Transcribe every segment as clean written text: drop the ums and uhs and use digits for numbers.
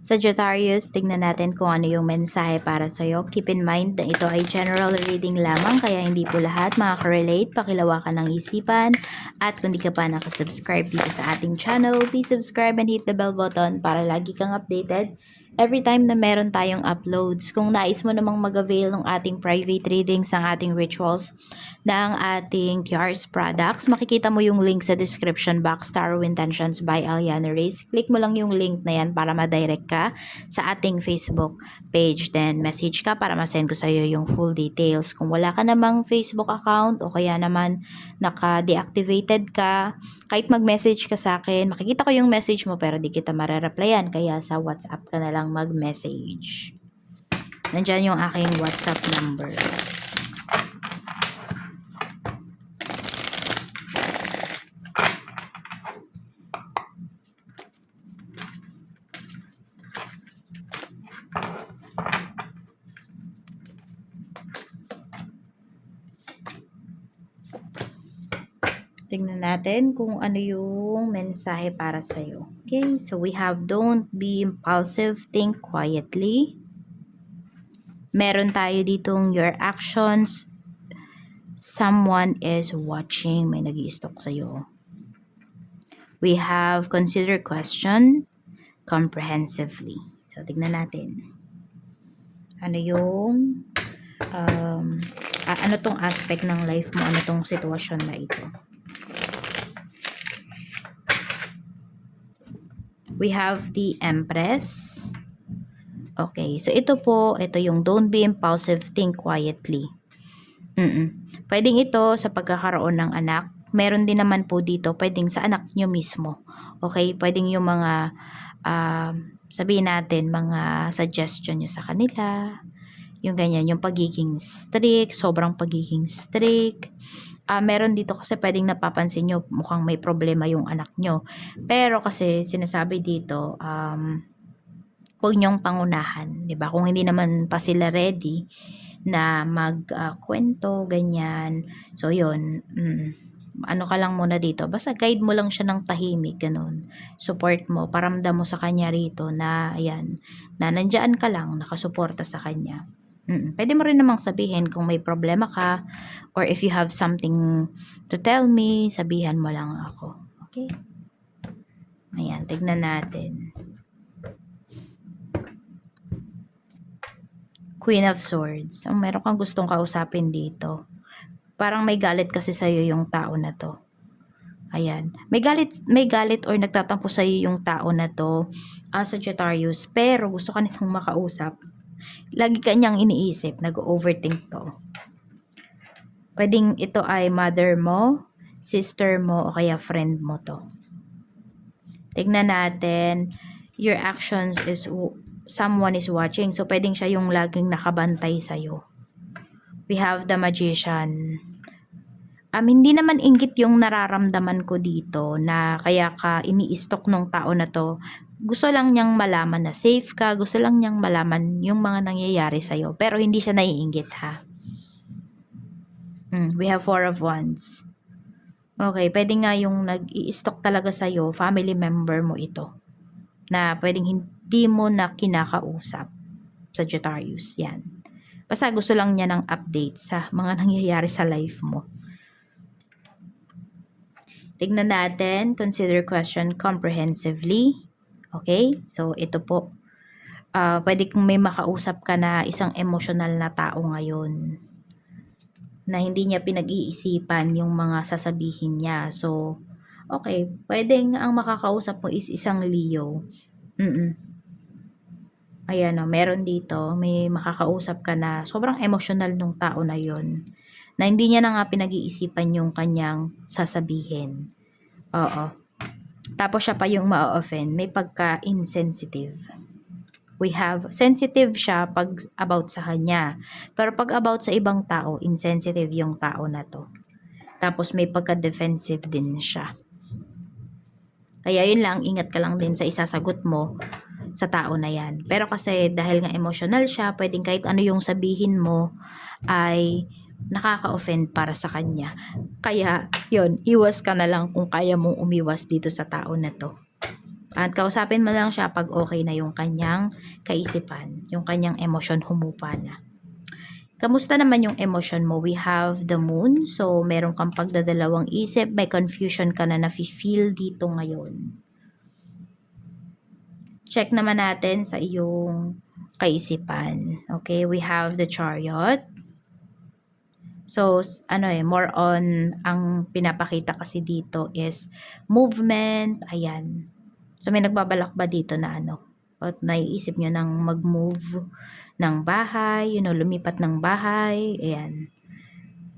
Sagittarius, tignan natin kung ano yung mensahe para sa'yo. Keep in mind na ito ay general reading lamang, kaya hindi po lahat makaka-relate. Pakilawakan ng isipan. At kung di ka pa nakasubscribe dito sa ating channel, please subscribe and hit the bell button para lagi kang updated every time na meron tayong uploads. Kung nais mo namang mag-avail ng ating private readings, ng ating rituals, ng ating QR's products, makikita mo yung link sa description box, Tarot Intentions by Aliana Reyes. Click mo lang yung link na yan para ma-direct ka sa ating Facebook page. Then, message ka para ma-send ko sa'yo yung full details. Kung wala ka namang Facebook account o kaya naman naka-deactivated ka, kahit mag-message ka sa akin, makikita ko yung message mo pero di kita mare-replyan. Kaya sa WhatsApp ka na lang mag-message. Nandyan yung aking WhatsApp number. Tingnan natin kung ano yung mensahe para sa'yo. Okay, so we have don't be impulsive, think quietly. Meron tayo ditong your actions, someone is watching, may nag-i-stalk sa'yo. We have consider question comprehensively. So, tignan natin. Ano yung ano tong aspect ng life mo, ano tong sitwasyon na ito. We have the Empress. Okay, so ito po, ito yung don't be impulsive, think quietly. Pwedeng ito sa pagkakaroon ng anak. Meron din naman po dito, pwedeng sa anak nyo mismo. Okay, pwedeng yung mga, sabihin natin, mga suggestion nyo sa kanila. Yung ganyan, yung pagiging strict, sobrang pagiging strict. Meron dito kasi pwedeng napapansin nyo, mukhang may problema yung anak nyo. Pero kasi sinasabi dito, huwag nyong pangunahan, 'di ba? Kung hindi naman pa sila ready na magkwento, ganyan. So, yun. Ano ka lang muna dito. Basta guide mo lang siya ng tahimik, ganun. Support mo. Paramdam mo sa kanya rito na, ayan, na nandyan ka lang, nakasuporta sa kanya. Pwede mo rin namang sabihin kung may problema ka or if you have something to tell me, sabihan mo lang ako. Okay? Ayan, tignan natin. Queen of Swords. Meron kang gustong kausapin dito. Parang may galit kasi sa'yo yung tao na to. Ayan. May galit or nagtatampo sa'yo yung tao na to, Sagittarius, pero gusto ka nitong makausap. Lagi ka niyang iniisip, nag-overthink to. Pwedeng ito ay mother mo, sister mo, o kaya friend mo to. Tignan natin, your actions is someone is watching. So, pwedeng siya yung laging nakabantay sa'yo. We have the Magician. Hindi naman inggit yung nararamdaman ko dito na kaya ka ini-stalk nung tao na to. Gusto lang niyang malaman na safe ka. Gusto lang niyang malaman yung mga nangyayari sa'yo. Pero hindi siya naiinggit, ha? We have Four of Wands. Okay, pwede nga yung nag-i-stalk talaga sa'yo, family member mo ito. Na pwedeng hindi mo na kinakausap. Sagittarius, yan. Basta gusto lang niya ng update sa mga nangyayari sa life mo. Tignan natin, consider question comprehensively. Okay, so ito po. Pwede kung may makausap ka na isang emotional na tao ngayon na hindi niya pinag-iisipan yung mga sasabihin niya. So, okay, pwedeng ang makakausap mo is isang Leo. Ayan o, meron dito, may makakausap ka na sobrang emotional nung tao na yon na hindi niya na nga pinag-iisipan yung kanyang sasabihin. Oo. Tapos siya pa yung ma-offend, may pagka-insensitive. We have, sensitive siya pag about sa kanya. Pero pag about sa ibang tao, insensitive yung tao na to. Tapos may pagka-defensive din siya. Kaya yun lang, ingat ka lang din sa isasagot mo sa tao na yan. Pero kasi dahil nga emotional siya, pwedeng kahit ano yung sabihin mo ay nakaka-offend para sa kanya. Kaya, yun, iwas ka na lang kung kaya mong umiwas dito sa tao na to. At kausapin mo lang siya pag okay na yung kanyang kaisipan, yung kanyang emosyon humupa na. Kamusta naman yung emosyon mo? We have the moon. So, meron kang pagdadalawang isip. May confusion ka na nafe-feel dito ngayon. Check naman natin sa iyong kaisipan. Okay, we have the chariot. So, more on, ang pinapakita kasi dito is movement. Ayan. So, may nagbabalak ba dito na at naiisip nyo nang mag-move ng bahay, lumipat ng bahay, ayan.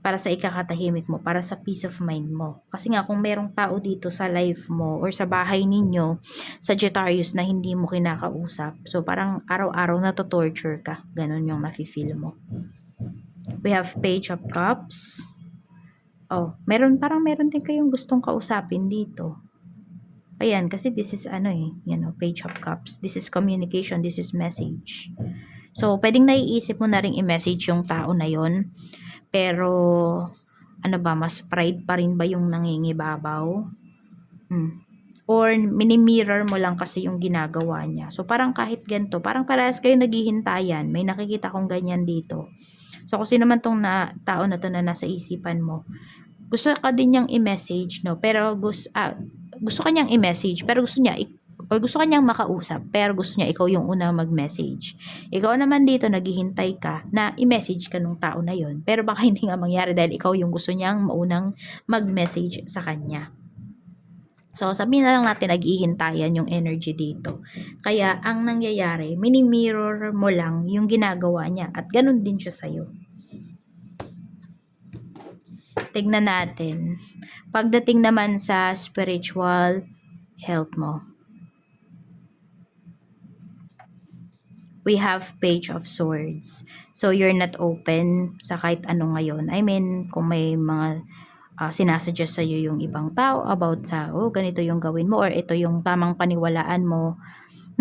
Para sa ikakatahimik mo, para sa peace of mind mo. Kasi nga, kung merong tao dito sa life mo or sa bahay ninyo, Sagittarius, na hindi mo kinakausap, so parang araw-araw na to-torture ka. Ganon yung nafe-feel mo. We have Page of Cups. Oh, meron din kayong gustong kausapin dito. Ayan, kasi this is Page of Cups. This is communication, this is message. So, pwedeng naiisip mo na rin i-message yung tao na yon. Pero, mas pride pa rin ba yung nangingibabaw? Or, mini-mirror mo lang kasi yung ginagawa niya. So, parang kahit ganito, parang parehas kayo naghihintayan. May nakikita kong ganyan dito. So, kung sino man tong tao na to na nasa isipan mo, gusto ka din niyang i-message, no? Pero gusto ka niyang i-message, pero gusto ka niyang makausap, pero gusto niya ikaw yung unang mag-message. Ikaw naman dito, naghihintay ka na i-message ka nung tao na yon. Pero baka hindi nga mangyari dahil ikaw yung gusto niyang maunang mag-message sa kanya. So, sabihin na lang natin naghihintayan yung energy dito. Kaya, ang nangyayari, mini-mirror mo lang yung ginagawa niya at ganun din siya sa'yo. Tignan natin. Pagdating naman sa spiritual health mo, we have Page of Swords. So, you're not open sa kahit ano ngayon. I mean, kung may mga sinasuggest sa'yo yung ibang tao about sa, ganito yung gawin mo or ito yung tamang paniwalaan mo,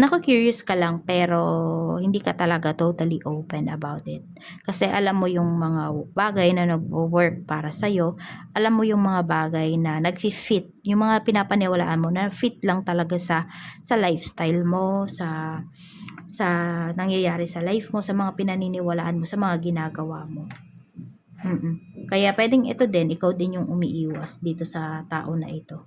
naka-curious ka lang pero hindi ka talaga totally open about it. Kasi alam mo yung mga bagay na nag-work para sa'yo, alam mo yung mga bagay na nag-fit, yung mga pinapaniwalaan mo na fit lang talaga sa lifestyle mo, sa nangyayari sa life mo, sa mga pinaniniwalaan mo, sa mga ginagawa mo. Kaya pwedeng ito din, ikaw din yung umiiwas dito sa tao na ito.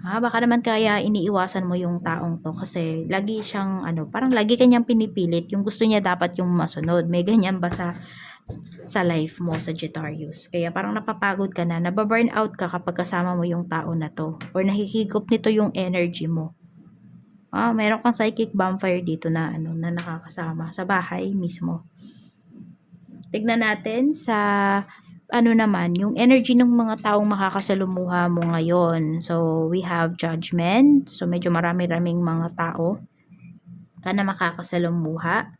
Baka naman kaya iniiwasan mo yung taong to kasi lagi siyang parang lagi kanyang pinipilit, yung gusto niya dapat yung masunod. May ganyan ba sa life mo, Sagittarius? Kaya parang napapagod ka na, nababurn out ka kapag kasama mo yung tao na to or nahihigop nito yung energy mo. Meron kang psychic vampire dito na na nakakasama sa bahay mismo. Tignan natin sa naman, yung energy ng mga taong makakasalumuha mo ngayon. So, we have Judgment. So, medyo marami-raming mga tao ka na makakasalumuha.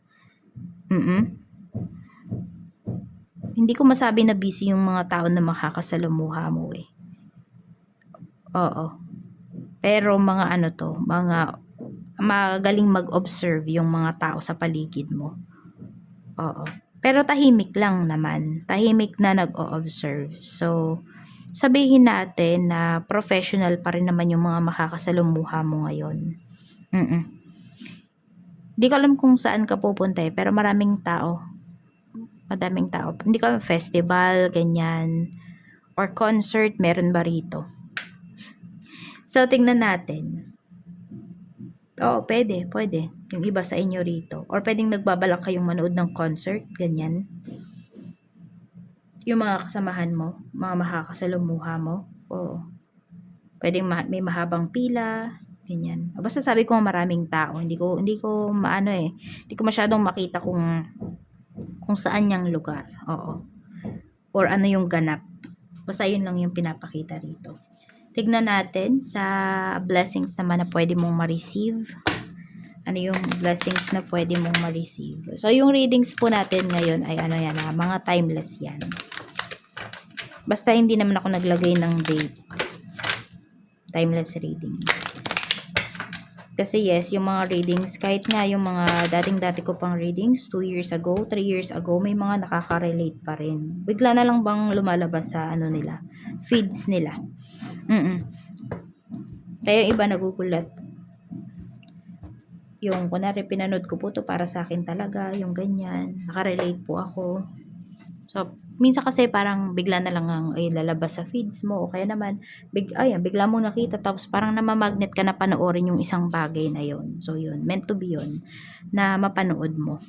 Hindi ko masabi na busy yung mga tao na makakasalumuha mo eh. Oo. Pero mga mga magaling mag-observe yung mga tao sa paligid mo. Oo. Pero tahimik lang naman. Tahimik na nag-o-observe. So, sabihin natin na professional pa rin naman yung mga makakasalumuha mo ngayon. Di ko alam kung saan ka pupunta pero maraming tao. Madaming tao. Hindi ko festival, ganyan. Or concert, meron ba rito? So, tingnan natin. Pwede. Yung iba sa inyo rito. Or pwedeng nagbabalak kayong manood ng concert, ganyan. Yung mga kasamahan mo, mga makakasalumuha mo. Pwedeng may mahabang pila, ganyan. Basta sabi ko maraming tao. Hindi ko hindi ko masyadong makita kung saan yung lugar. Or ano yung ganap. Basta yun lang yung pinapakita rito. Tignan natin sa blessings naman na pwede mong ma-receive. Ano yung blessings na pwede mong ma-receive. So, yung readings po natin ngayon ay mga timeless yan. Basta hindi naman ako naglagay ng date. Timeless reading. Kasi yes, yung mga readings, kahit nga yung mga dating-dati ko pang readings, 2 years ago, 3 years ago, may mga nakaka-relate pa rin. Bigla na lang bang lumalabas sa nila, feeds nila. Kaya yung iba nagugulat. Yung kunwari pinanood ko po to para sa akin talaga, yung ganyan. Nakarelate po ako. So, minsan kasi parang bigla na lang ang ay lalabas sa feeds mo o kaya naman ayan, bigla mong nakita tapos parang namamagnet ka na panoorin yung isang bagay na yon. So, yun. Meant to be yun na mapanood mo.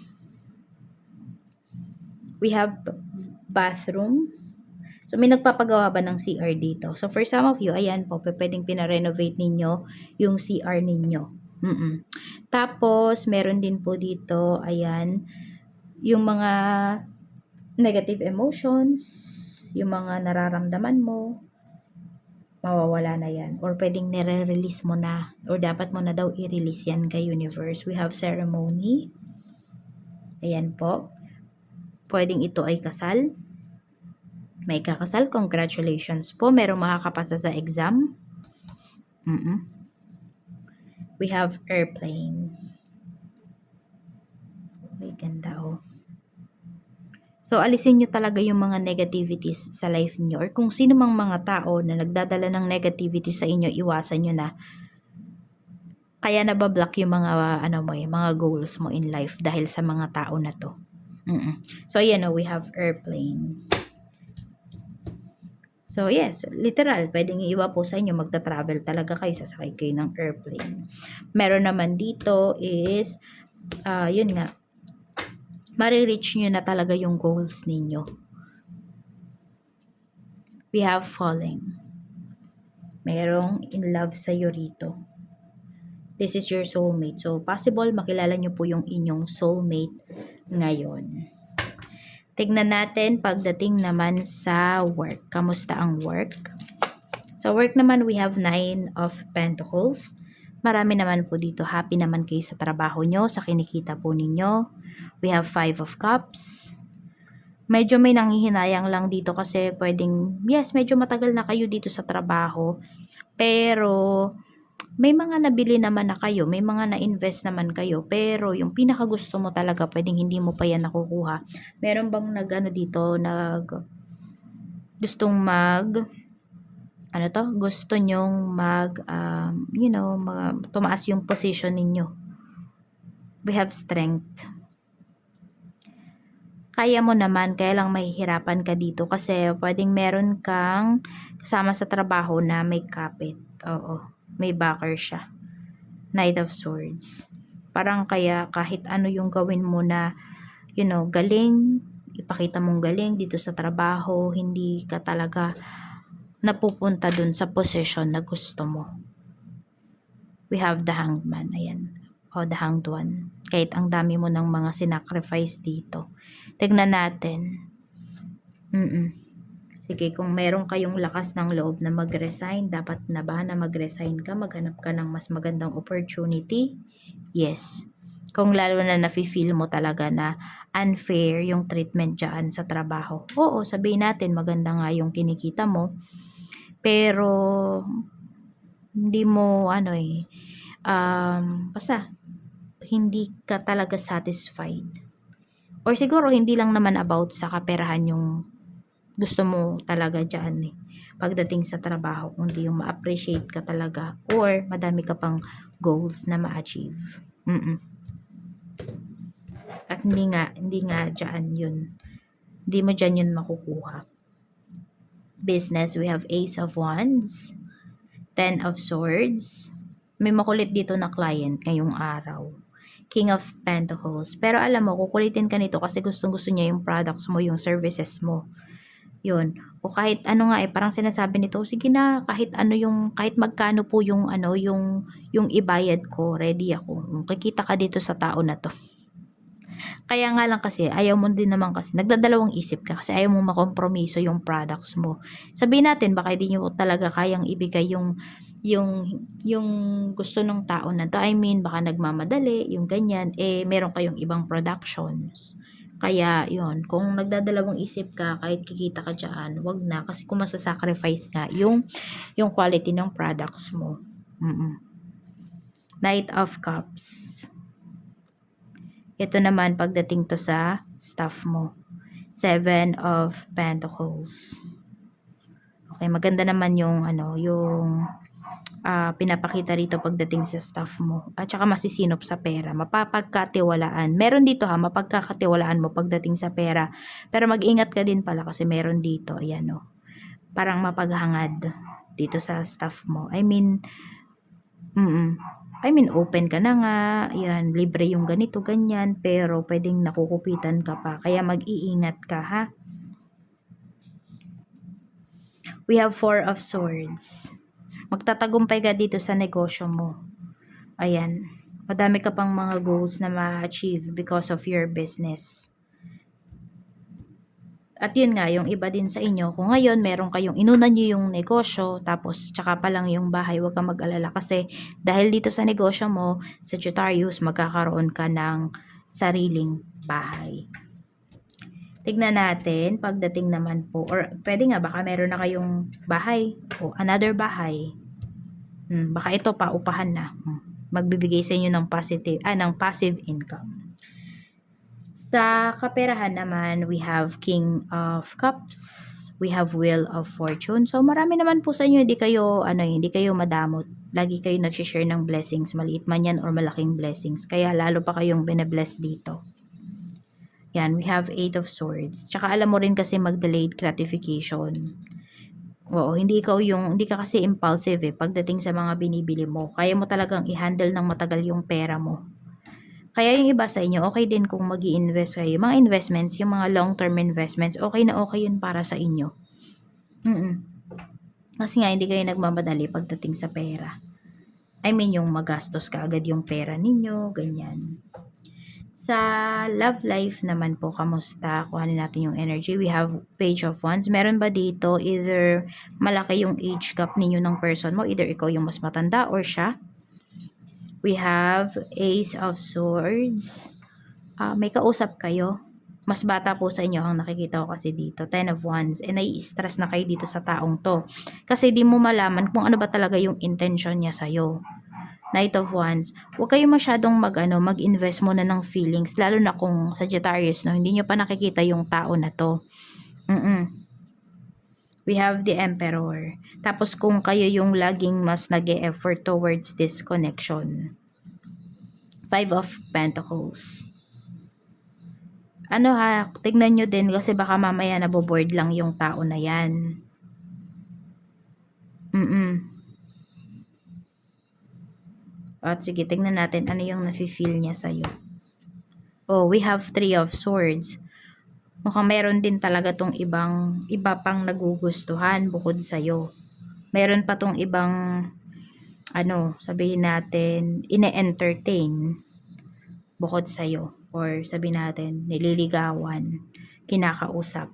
We have bathroom. So, may nagpapagawa ba ng CR dito? So, for some of you, ayan po, pwedeng pina-renovate ninyo yung CR ninyo. Tapos, meron din po dito, ayan, yung mga negative emotions, yung mga nararamdaman mo, mawawala na yan. Or pwedeng nire-release mo na, or dapat mo na daw i-release yan kay universe. We have ceremony. Ayan po. Pwedeng ito ay kasal. May kakasal, congratulations po. Merong makakapasa sa exam. We have airplane. May ganda oh. So, alisin nyo talaga yung mga negativities sa life niyo or kung sino mang mga tao na nagdadala ng negativity sa inyo, iwasan nyo na. Kaya nabablock yung mga, mga goals mo in life dahil sa mga tao na to. So, ayan we have airplane. So, yes, literal, pwedeng iiwa po sa inyo, magta-travel talaga kayo, sasakay kayo ng airplane. Meron naman dito is, yun nga, marireach nyo na talaga yung goals ninyo. We have falling. Merong in love sa'yo rito. This is your soulmate. So, possible makilala nyo po yung inyong soulmate ngayon. Tignan natin pagdating naman sa work. Kamusta ang work? Sa work naman, we have 9 of Pentacles. Marami naman po dito. Happy naman kayo sa trabaho nyo, sa kinikita po ninyo. We have 5 of Cups. Medyo may nanghihinayang lang dito kasi pwedeng, yes, medyo matagal na kayo dito sa trabaho. Pero, may mga nabili naman na kayo, may mga na-invest naman kayo, pero yung pinakagusto mo talaga, pwedeng hindi mo pa yan nakukuha. Meron bang gusto nyong tumaas yung position ninyo. We have strength. Kaya mo naman, kaya lang mahihirapan ka dito kasi pwedeng meron kang kasama sa trabaho na may kapit. Oo. May backer siya. Knight of Swords. Parang kaya kahit ano yung gawin mo na, galing, ipakita mong galing dito sa trabaho, hindi ka talaga napupunta dun sa position na gusto mo. We have the Hanged Man. Ayan. O, the Hanged One. Kahit ang dami mo ng mga sinacrifice dito. Tignan natin. Sige, kung meron kayong lakas ng loob na mag-resign, dapat na ba na mag-resign ka? Maghanap ka ng mas magandang opportunity? Yes. Kung lalo na nafe-feel mo talaga na unfair yung treatment dyan sa trabaho. Oo, sabihin natin maganda nga yung kinikita mo. Pero, hindi mo, basta, hindi ka talaga satisfied. Or siguro, hindi lang naman about sa kaperahan yung gusto mo talaga dyan pagdating sa trabaho, kundi yung ma-appreciate ka talaga or madami ka pang goals na ma-achieve. At hindi nga dyan yun. Hindi mo dyan yun makukuha. Business, we have Ace of Wands, 10 of Swords. May makulit dito na client ngayong araw. King of Pentacles. Pero alam mo, kukulitin ka nito kasi gustong-gusto niya yung products mo, yung services mo. Yun. O kahit ano nga parang sinasabi nito, sige na, kahit magkano po yung ibayad ko, ready ako. Kikita ka dito sa tao na to. Kaya nga lang kasi, ayaw mo din naman kasi, nagdadalawang isip ka kasi ayaw mo makompromiso yung products mo. Sabihin natin, baka hindi nyo talaga kayang ibigay yung gusto ng tao na to. I mean, baka nagmamadali, yung ganyan, meron kayong ibang productions. Kaya, yun, kung nagdadalawang isip ka, kahit kikita ka dyan, wag na. Kasi kung masasacrifice nga, yung quality ng products mo. Knight of Cups. Ito naman, pagdating to sa staff mo. 7 of Pentacles. Okay, maganda naman yung pinapakita rito pagdating sa staff mo. At saka masisinop sa pera. Mapapagkatiwalaan. Meron dito ha, mapagkakatiwalaan mo pagdating sa pera. Pero mag-ingat ka din pala kasi meron dito. Ayan o. Parang mapaghangad dito sa staff mo. I mean, open ka na nga. Yan, libre yung ganito, ganyan. Pero pwedeng nakukupitan ka pa. Kaya mag-iingat ka ha. We have 4 of Swords. Magtatagumpay ka dito sa negosyo mo. Ayan. Madami ka pang mga goals na ma-achieve because of your business. At yun nga, yung iba din sa inyo, kung ngayon meron kayong inunan nyo yung negosyo, tapos tsaka pa lang yung bahay, huwag kang mag-alala kasi dahil dito sa negosyo mo, Sagittarius, magkakaroon ka ng sariling bahay. Tignan natin, pagdating naman po, or pwede nga, baka meron na kayong bahay, o another bahay. Baka ito pa, upahan na. Magbibigay sa inyo ng passive income. Sa kaperahan naman, we have King of Cups, we have Wheel of Fortune. So marami naman po sa inyo, hindi kayo madamot. Lagi kayo nag-share ng blessings, maliit man yan or malaking blessings. Kaya lalo pa kayong bine-bless dito. Yan, we have 8 of Swords. Tsaka alam mo rin kasi mag-delayed gratification. Oo, hindi ka kasi impulsive pagdating sa mga binibili mo. Kaya mo talagang i-handle ng matagal yung pera mo. Kaya yung iba sa inyo, okay din kung mag-i-invest kayo. Mga investments, yung mga long-term investments, okay na okay yun para sa inyo. Kasi nga, hindi kayo nagmamadali pagdating sa pera. I mean, yung magastos ka agad yung pera ninyo, ganyan. Sa love life naman po, kamusta? Kuhanin natin yung energy. We have Page of Wands. Meron ba dito, either malaki yung age gap ninyo ng person mo, either ikaw yung mas matanda or siya? We have Ace of Swords. May kausap kayo. Mas bata po sa inyo ang nakikita ko kasi dito. 10 of Wands. And nai-stress na kayo dito sa taong to. Kasi di mo malaman kung ano ba talaga yung intention niya sa'yo. Knight of Wands. Huwag kayo masyadong mag-invest muna ng feelings. Lalo na kung Sagittarius, no? Hindi nyo pa nakikita yung tao na to. We have the Emperor. Tapos kung kayo yung laging mas nag-e-effort towards this connection. 5 of Pentacles. Tignan nyo din kasi baka mamaya naboboard lang yung tao na yan. At sige, tignan natin ano yung nafe-feel niya sa'yo. Oh, we have 3 of Swords. Mukhang meron din talaga tong iba pang nagugustuhan bukod sa'yo. Meron pa tong ibang, sabihin natin, ine-entertain bukod sa'yo. Or sabihin natin, nililigawan, kinakausap.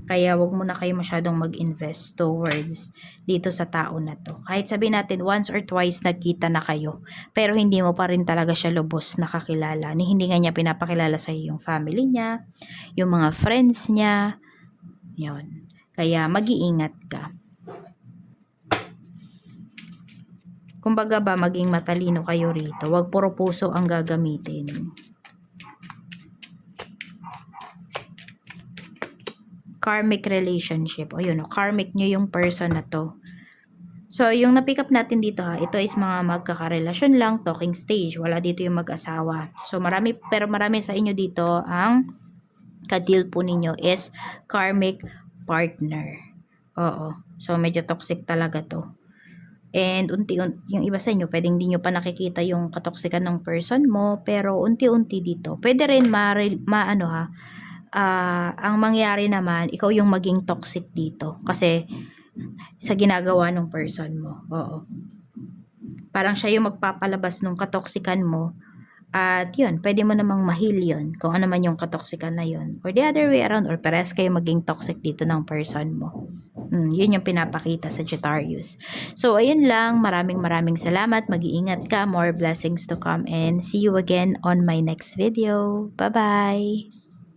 Kaya wag mo na kayo masyadong mag-invest towards dito sa tao na to. Kahit sabihin natin once or twice nagkita na kayo, pero hindi mo pa rin talaga siya lubos nakakilala. Hindi nga niya pinapakilala sa iyo yung family niya, yung mga friends niya. Yun. Kaya mag-iingat ka. Kumbaga ba, maging matalino kayo rito. Wag puro puso ang gagamitin. Karmic relationship. O yun, karmic nyo yung person na to. So, yung na-pick up natin dito ito is mga magkakarelasyon lang, talking stage. Wala dito yung mag-asawa. So, marami sa inyo dito ang ka-deal po ninyo is karmic partner. Oo. So, medyo toxic talaga to. And yung iba sa inyo, pwedeng hindi nyo pa nakikita yung katoksikan ng person mo, pero unti-unti dito. Pwede rin ang mangyari naman, ikaw yung maging toxic dito. Kasi, sa ginagawa ng person mo. Oo. Parang siya yung magpapalabas ng katoksikan mo. At yun, pwede mo namang mahil yun. Kung ano man yung katoksikan na yun. Or the other way around. Or parehas kayo maging toxic dito ng person mo. Yun yung pinapakita sa Sagittarius. So, ayun lang. Maraming salamat. Mag-iingat ka. More blessings to come. And see you again on my next video. Bye-bye!